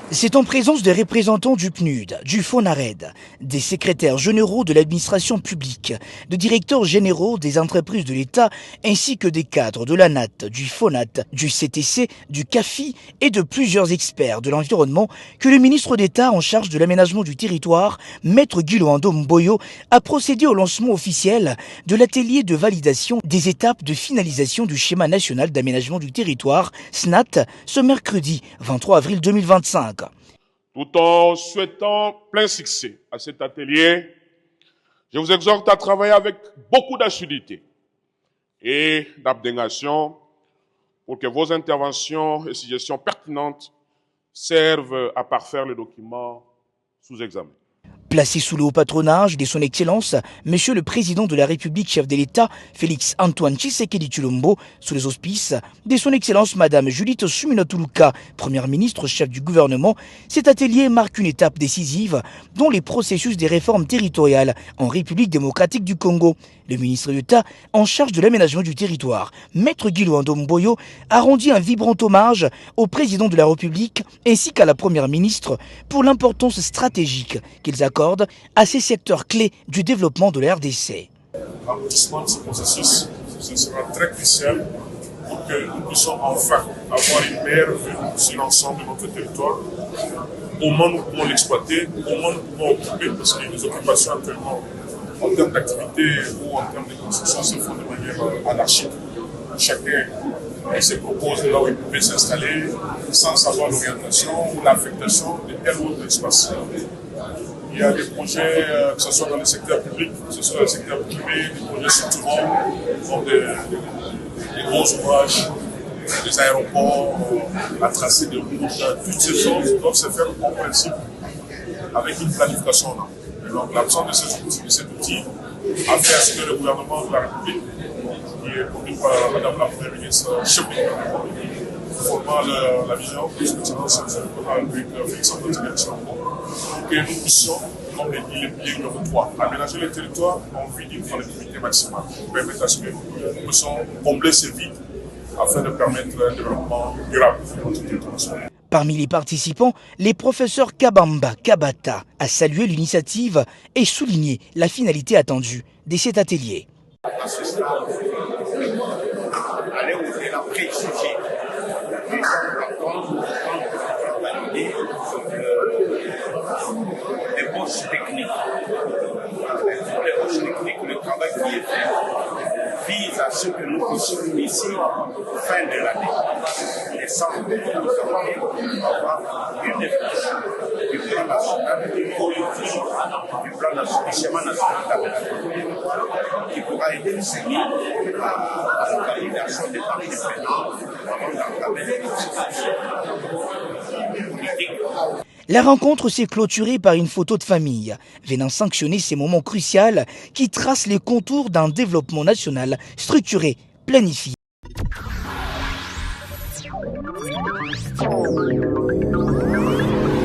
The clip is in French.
C'est en présence des représentants du PNUD, du FONARED, des secrétaires généraux de l'administration publique, de directeurs généraux des entreprises de l'État, ainsi que des cadres de l'ANAT, du FONAT, du CTC, du CAFI et de plusieurs experts de l'environnement que le ministre d'État en charge de l'aménagement du territoire, Maître Guy Loando Mboyo, a procédé au lancement officiel de l'atelier de validation des étapes de finalisation du schéma national d'aménagement du territoire, SNAT, ce mercredi 23 avril 2025. Tout en souhaitant plein succès à cet atelier, je vous exhorte à travailler avec beaucoup d'assiduité et d'abnégation pour que vos interventions et suggestions pertinentes servent à parfaire le document sous examen. Placé sous le haut patronage de son Excellence, Monsieur le Président de la République, chef de l'État, Félix Antoine Tshisekedi Tshilombo, sous les auspices de son Excellence Madame Judith Suminwa Tuluka, Première ministre, chef du gouvernement, cet atelier marque une étape décisive dans les processus des réformes territoriales en République démocratique du Congo. Le ministre d'État en charge de l'aménagement du territoire, Maître Guy Loando Mboyo, a rendu un vibrant hommage au Président de la République ainsi qu'à la Première ministre pour l'importance stratégique qu'ils accordent à ces secteurs clés du développement de la RDC. L'aboutissement de ce processus, ce sera très crucial pour que nous puissions enfin avoir une meilleure vue sur l'ensemble de notre territoire. Comment nous pouvons l'exploiter, comment nous pouvons occuper, parce que les occupations actuellement, en termes d'activité ou en termes de construction, se font de manière anarchique. Chacun se propose là où il peut s'installer sans savoir l'orientation ou l'affectation de tel ou tel espace. Il y a des projets, que ce soit dans le secteur public, que ce soit dans le secteur privé, des projets structurants, comme des gros ouvrages, des aéroports, la tracée de routes, toutes ces choses doivent se faire en principe avec une planification en amont. Donc l'absence de cet outil a fait à ce que le gouvernement de la République, qui est conduit par Madame la Première ministre, chef du gouvernement, formant la vision de son Excellence le président de la République, Félix Antoine Tshilombo, que nous puissions, comme le dit le pilier numéro 3, aménager le territoire en vue d'une connectivité maximale, pour permettre à ce que nous puissions combler ce vide afin de permettre un développement durable de notre territoire national. Parmi les participants, les professeurs Kabamba Kabata a salué l'initiative et souligné la finalité attendue de cet atelier. À ce stade, aller au-delà préjugé, valider les poches techniques. Les poches techniques, le travail qui est fait vise à ce que nous puissions ici, fin de l'année, décembre, nous allons avoir une définition du plan national du plan national, du schéma national d'aménagement qui pourra être soumis à la validation des parties prenantes avant d'entamer les processus politiques. La rencontre s'est clôturée par une photo de famille, venant sanctionner ces moments cruciaux qui tracent les contours d'un développement national structuré, planifié.